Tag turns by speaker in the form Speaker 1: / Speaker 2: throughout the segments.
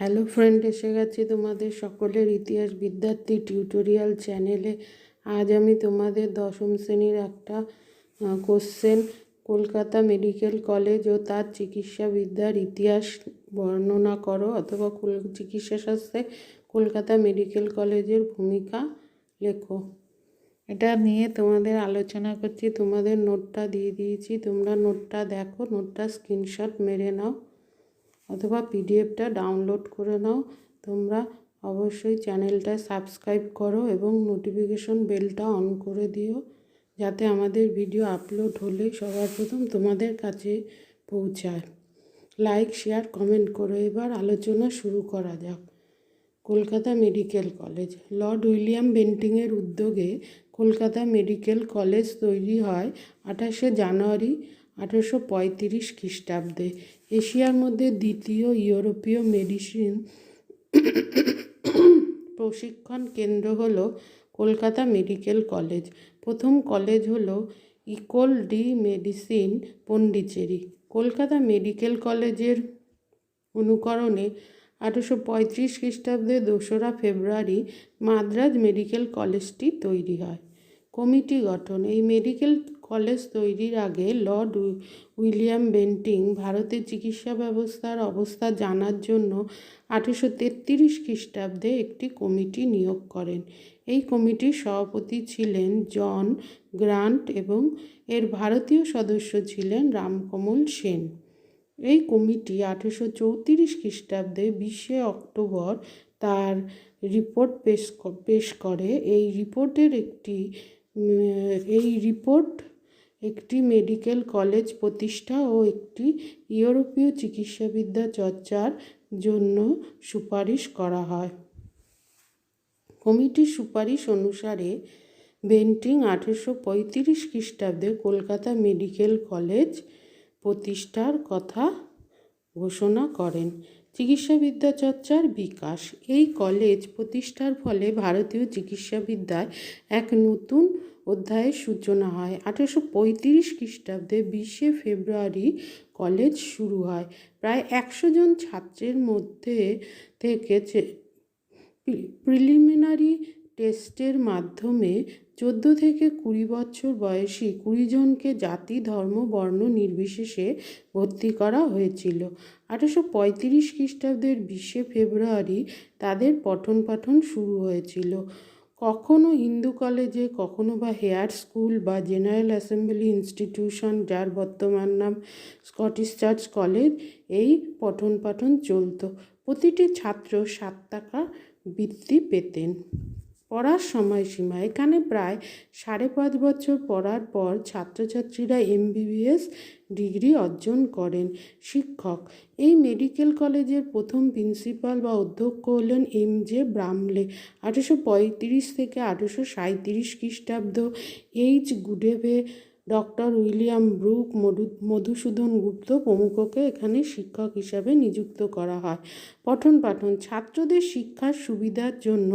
Speaker 1: Hello friend, এসে গেছি তোমাদের সকলের ইতিহাস বিদ্যার্থী টিউটোরিয়াল চ্যানেলে। আজ আমি তোমাদের দশম শ্রেণীর একটা কোশ্চেন, কলকাতা মেডিকেল কলেজ ও তার চিকিৎসাবিদ্যার ইতিহাস বর্ণনা করো, অথবা চিকিৎসাশাস্ত্রে কলকাতা মেডিকেল কলেজের ভূমিকা লেখো। এটা নিয়ে তোমাদের আলোচনা করছি। তোমাদের নোটটা দিয়ে দিয়েছি, তোমরা নোটটা দেখো, নোটটা স্ক্রিনশট মেরে নাও অথবা পিডিএফটা ডাউনলোড করে নাও। তোমরা অবশ্যই চ্যানেলটা সাবস্ক্রাইব করো এবং নোটিফিকেশন বেলটা অন করে দিও, যাতে আমাদের ভিডিও আপলোড হলেই সবার প্রথম তোমাদের কাছে পৌঁছায়। লাইক, শেয়ার, কমেন্ট করো। এবার আলোচনা শুরু করা যাক। Kolkata medical college. Lord William বেন্টিংয়ের উদ্যোগে কলকাতা মেডিকেল কলেজ তৈরি হয় 28শে জানুয়ারি 1835 খ্রিস্টাব্দে। এশিয়ার মধ্যে দ্বিতীয় ইউরোপীয় মেডিসিন প্রশিক্ষণ কেন্দ্র হলো কলকাতা মেডিকেল কলেজ। প্রথম কলেজ হলো equal D medicine, Pondicherry. Kolkata medical কলেজের অনুকরণে 1835 খ্রিস্টাব্দে 2রা ফেব্রুয়ারি মাদ্রাজ মেডিকেল কলেজটি তৈরি হয়। কমিটি গঠন। এই মেডিকেল কলেজ তৈরির আগে লর্ড উইলিয়াম বেন্টিং ভারতের চিকিৎসা ব্যবস্থার অবস্থা জানার জন্য 1833 খ্রিস্টাব্দে একটি কমিটি নিয়োগ করেন। এই কমিটির সভাপতি ছিলেন জন গ্রান্ট এবং এর ভারতীয় সদস্য ছিলেন রামকমল সেন। এই কমিটি 1834 খ্রিস্টাব্দে 20শে অক্টোবর তার রিপোর্ট পেশ করে। এই রিপোর্ট একটি মেডিকেল কলেজ প্রতিষ্ঠা ও একটি ইউরোপীয় চিকিৎসাবিদ্যা চর্চার জন্য সুপারিশ করা হয়। কমিটির সুপারিশ অনুসারে বেন্টিং 1835 খ্রিস্টাব্দে কলকাতা মেডিকেল কলেজ প্রতিষ্ঠার কথা ঘোষণা করেন। চিকিৎসাবিদ্যা চর্চার বিকাশ। এই কলেজ প্রতিষ্ঠার ফলে ভারতীয় চিকিৎসাবিদ্যায় এক নতুন অধ্যায়ের সূচনা হয়। 1835 খ্রিস্টাব্দে 20শে ফেব্রুয়ারি কলেজ শুরু হয়। প্রায় 100 জন ছাত্রের মধ্যে থেকে প্রিলিমিনারি টেস্টের মাধ্যমে 14 থেকে 20 বছর বয়সী 20 জনকে জাতি, ধর্ম, বর্ণ নির্বিশেষে ভর্তি করা হয়েছিল। 1835 খ্রিস্টাব্দের 20শে ফেব্রুয়ারি তাদের পঠন পাঠন শুরু হয়েছিল। কখনো হিন্দু কলেজে, কখনো বা হেয়ার স্কুল বা জেনারেল অ্যাসেম্বলি ইনস্টিটিউশন, যার বর্তমান নাম স্কটিশ চার্চ কলেজ, এই পঠন পাঠন চলত। প্রতিটি ছাত্র 7 টাকা বৃত্তি পেতেন। পড়ার সময়সীমা। এখানে প্রায় 5.5 বছর পড়ার পর ছাত্রছাত্রীরা MBBS ডিগ্রি অর্জন করেন। শিক্ষক। এই মেডিকেল কলেজের প্রথম প্রিন্সিপাল বা অধ্যক্ষ হলেন MJ ব্রামলে। 1835 থেকে 1837 খ্রিস্টাব্দ H. Goodeve, doctor William Brooke, Madhusudan Gupta প্রমুখকে এখানে শিক্ষক হিসাবে নিযুক্ত করা হয়। পঠন পাঠন। ছাত্রদের শিক্ষার সুবিধার জন্য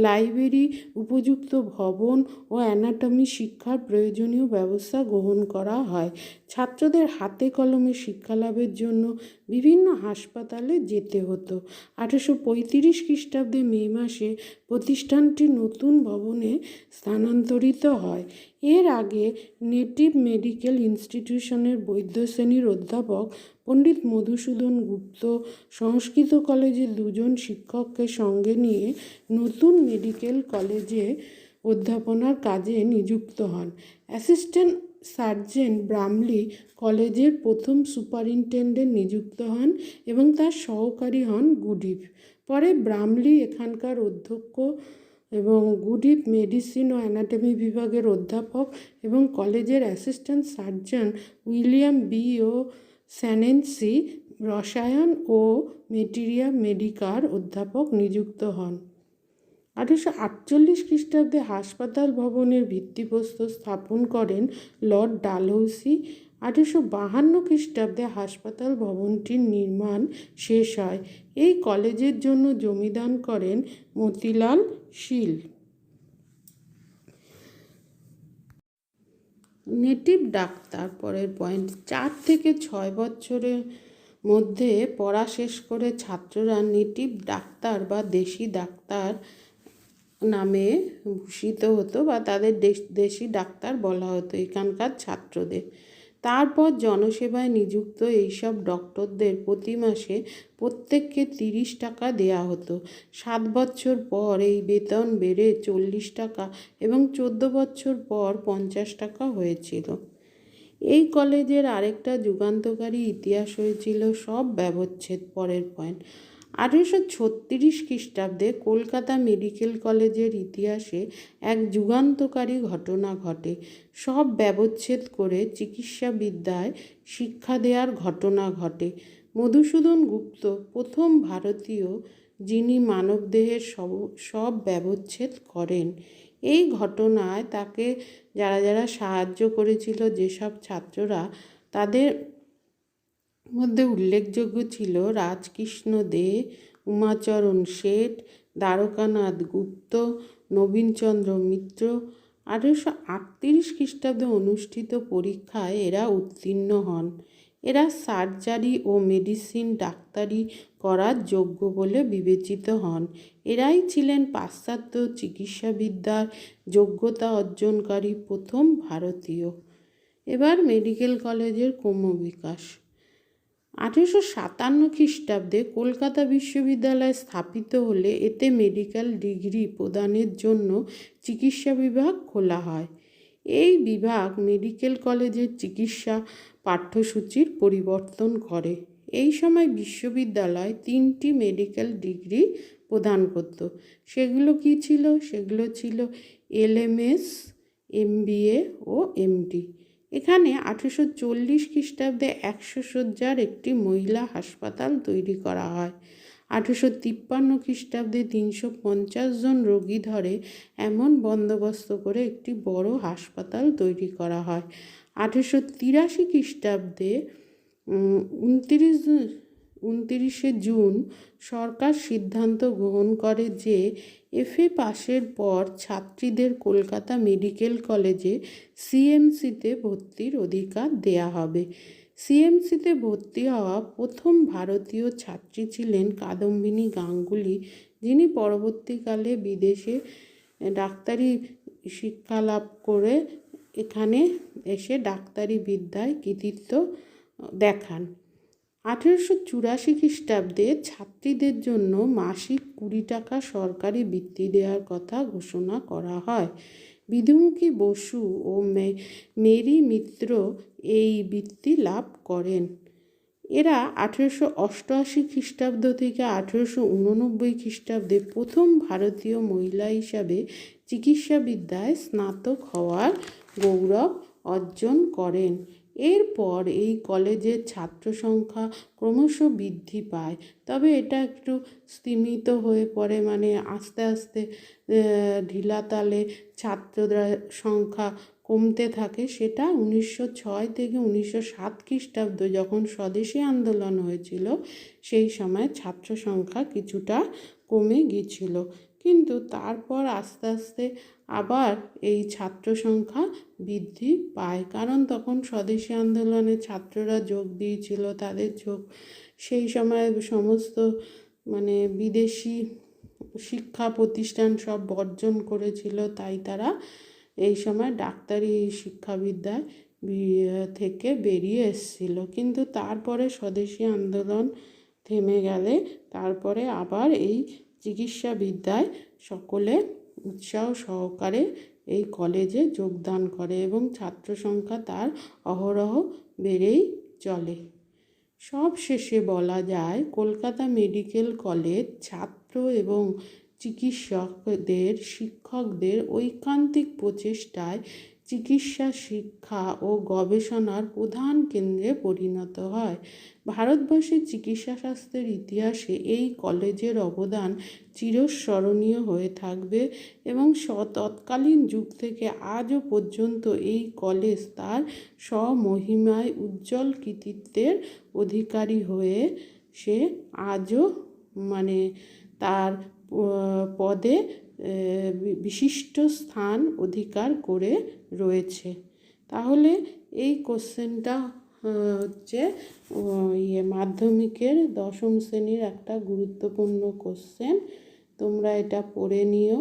Speaker 1: লাইব্রেরি, উপযুক্ত ভবন ও অ্যানাটমি শিক্ষার প্রয়োজনীয় ব্যবস্থা গ্রহণ করা হয়। ছাত্রদের হাতে কলমে শিক্ষালাভের জন্য বিভিন্ন হাসপাতালে যেতে হতো। 1835 খ্রিস্টাব্দে মে মাসে প্রতিষ্ঠানটি নতুন ভবনে স্থানান্তরিত হয়। এর আগে নেটিভ মেডিকেল ইনস্টিটিউশনের বৈদ্য শ্রেণীর অধ্যাপক পণ্ডিত মধুসূদন গুপ্ত সংস্কৃত কলেজে 2 জন শিক্ষককে সঙ্গে নিয়ে নতুন মেডিকেল কলেজে অধ্যাপনার কাজে নিযুক্ত হন। অ্যাসিস্ট্যান্ট সার্জেন্ট ব্রামলি কলেজের প্রথম সুপারিনটেন্ডেন্ট নিযুক্ত হন এবং তার সহকারী হন গুডিভ। পরে ব্রামলি এখানকার অধ্যক্ষ এবং গুডিভ মেডিসিন ও অ্যানাটমি বিভাগের অধ্যাপক এবং কলেজের অ্যাসিস্ট্যান্ট সার্জন উইলিয়াম বি ও স্যানেন্সি রসায়ন ও মেটেরিয়া মেডিকার অধ্যাপক নিযুক্ত হন। 1848 খ্রিস্টাব্দে হাসপাতাল ভবনের ভিত্তিপ্রস্তর স্থাপন করেন লর্ড ডালহৌসি। 1852 খ্রিস্টাব্দে হাসপাতাল ভবনটির নির্মাণ শেষ হয়। এই কলেজের জন্য জমিদান করেন মতিলাল শীল। Native doctor. পরের পয়েন্ট, 4 থেকে 6 বছরের মধ্যে পড়া শেষ করে ছাত্ররা নেটিভ ডাক্তার বা দেশি ডাক্তার নামে ভূষিত হতো বা তাদের দেশি ডাক্তার বলা হতো এখানকার ছাত্রদের। তারপর জনসেবায় নিযুক্ত এইসব ডক্টরদের প্রতি মাসে প্রত্যেককে 30 টাকা দেয়া হতো। 7 বছর পর এই বেতন বেড়ে 40 টাকা এবং 14 বছর পর 50 টাকা হয়েছিল। এই কলেজের আরেকটা যুগান্তকারী ইতিহাস হয়েছিল সব ব্যবচ্ছেদ। পরের পয়েন্ট, 1836 খ্রিস্টাব্দে কলকাতা মেডিকেল কলেজের ইতিহাসে এক যুগান্তকারী ঘটনা ঘটে। সব ব্যবচ্ছেদ করে চিকিৎসাবিদ্যায় শিক্ষা দেওয়ার ঘটনা ঘটে। মধুসূদন গুপ্ত প্রথম ভারতীয় যিনি মানবদেহের সব ব্যবচ্ছেদ করেন। এই ঘটনায় তাকে যারা যারা সাহায্য করেছিল, যেসব ছাত্ররা, তাদের মধ্যে উল্লেখযোগ্য ছিল রাজকৃষ্ণ দে, উমাচরণ শেঠ, দ্বারকানাথ গুপ্ত, নবীনচন্দ্র মিত্র। 1838 খ্রিস্টাব্দে অনুষ্ঠিত পরীক্ষায় এরা উত্তীর্ণ হন। এরা সার্জারি ও মেডিসিন ডাক্তারি করার যোগ্য বলে বিবেচিত হন। এরাই ছিলেন পাশ্চাত্য চিকিৎসাবিদ্যার যোগ্যতা অর্জনকারী প্রথম ভারতীয়। এবার মেডিকেল কলেজের ক্রমবিকাশ। 1857 খ্রিস্টাব্দে কলকাতা বিশ্ববিদ্যালয় স্থাপিত হলে এতে মেডিকেল ডিগ্রি প্রদানের জন্য চিকিৎসা বিভাগ খোলা হয়। এই বিভাগ মেডিকেল কলেজের চিকিৎসা পাঠ্যসূচির পরিবর্তন করে। এই সময় বিশ্ববিদ্যালয় 3টি মেডিকেল ডিগ্রি প্রদান করত। সেগুলো কি ছিল? সেগুলো ছিল LMS, MBA ও MD। এখানে 1840 খ্রিস্টাব্দে 100 শয্যার একটি মহিলা হাসপাতাল তৈরি করা হয়। 1853 খ্রিস্টাব্দে 350 জন রোগী ধরে এমন বন্দোবস্ত করে একটি বড় হাসপাতাল তৈরি করা হয়। 1883 খ্রিস্টাব্দে 29শে জুন সরকার সিদ্ধান্ত গ্রহণ করে যে FA পাশের পর ছাত্রীদের কলকাতা মেডিকেল কলেজে CMCতে ভর্তির অধিকার দেয়া হবে। CMCতে ভর্তি হওয়া প্রথম ভারতীয় ছাত্রী ছিলেন কাদম্বিনী গাঙ্গুলি, যিনি পরবর্তীকালে বিদেশে ডাক্তারি শিক্ষা লাভ করে এখানে এসে ডাক্তারি বিদ্যায় কৃতিত্ব দেখান। 1884 খ্রিস্টাব্দে ছাত্রীদের জন্য মাসিক 20 টাকা সরকারি বৃত্তি দেওয়ার কথা ঘোষণা করা হয়। বিধুমুখী বসু ও মেরি মিত্র এই বৃত্তি লাভ করেন। এরা 1888 খ্রিস্টাব্দ থেকে 1889 খ্রিস্টাব্দে প্রথম ভারতীয় মহিলা হিসাবে চিকিৎসাবিদ্যায় স্নাতক হওয়ার গৌরব অর্জন করেন। এরপর এই কলেজের ছাত্র সংখ্যা ক্রমশ বৃদ্ধি পায়, তবে এটা একটু স্তিমিত হয়ে পড়ে, মানে আস্তে আস্তে ঢিলাতালে ছাত্রদের সংখ্যা কমতে থাকে। সেটা 1906 থেকে 1907 খ্রিস্টাব্দ যখন স্বদেশী আন্দোলন হয়েছিল, সেই সময় ছাত্র সংখ্যা কিছুটা কমে গিয়েছিল, কিন্তু তারপর আস্তে আস্তে আবার এই ছাত্র সংখ্যা বৃদ্ধি পায়, কারণ তখন স্বদেশী আন্দোলনে ছাত্ররা যোগ দিয়েছিল। তাদের যোগ সেই সময় সমস্ত বিদেশি শিক্ষা প্রতিষ্ঠান সব বর্জন করেছিল, তাই তারা এই সময় ডাক্তারি শিক্ষাবিদ্যায় থেকে বেরিয়ে এসেছিল। কিন্তু তারপরে স্বদেশী আন্দোলন থেমে গেলে তারপরে আবার এই চিকিৎসাবিদ্যায় সকলে উৎসাহ সহকারে এই কলেজে যোগদান করে এবং ছাত্র সংখ্যা তার অহরহ বেড়েই চলে। সব শেষে বলা যায়, কলকাতা মেডিকেল কলেজ ছাত্র এবং চিকিৎসকদের, শিক্ষকদের ঐকান্তিক প্রচেষ্টায় চিকিৎসা শিক্ষা ও গবেষণার প্রধান কেন্দ্রে পরিণত হয়। ভারতবর্ষের চিকিৎসাশাস্ত্রের ইতিহাসে এই কলেজের অবদান চিরস্মরণীয় হয়ে থাকবে এবং তৎকালীন যুগ থেকে আজও পর্যন্ত এই কলেজ তার স্বমহিমায় উজ্জ্বল কৃতিত্বের অধিকারী হয়ে সে আজও তার পদে বিশিষ্ট স্থান অধিকার করে রয়েছে। তাহলে এই কোশ্চেনটা হচ্ছে মাধ্যমিকের দশম শ্রেণীর একটা গুরুত্বপূর্ণ কোশ্চেন। তোমরা এটা পড়ে নিও।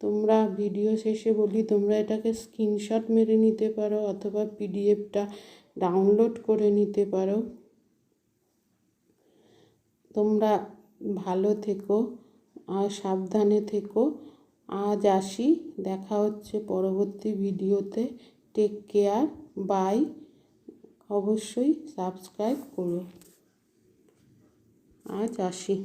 Speaker 1: তোমরা ভিডিও শেষে বলি তোমরা এটাকে স্ক্রিনশট মেরে নিতে পারো অথবা পিডিএফটা ডাউনলোড করে নিতে পারো। তোমরা ভালো থেকো আর সাবধানে থেকো। আজ আসি, দেখা হচ্ছে পরবর্তী ভিডিওতে। Take care, bye. অবশ্যই সাবস্ক্রাইব করো। আজ আসি।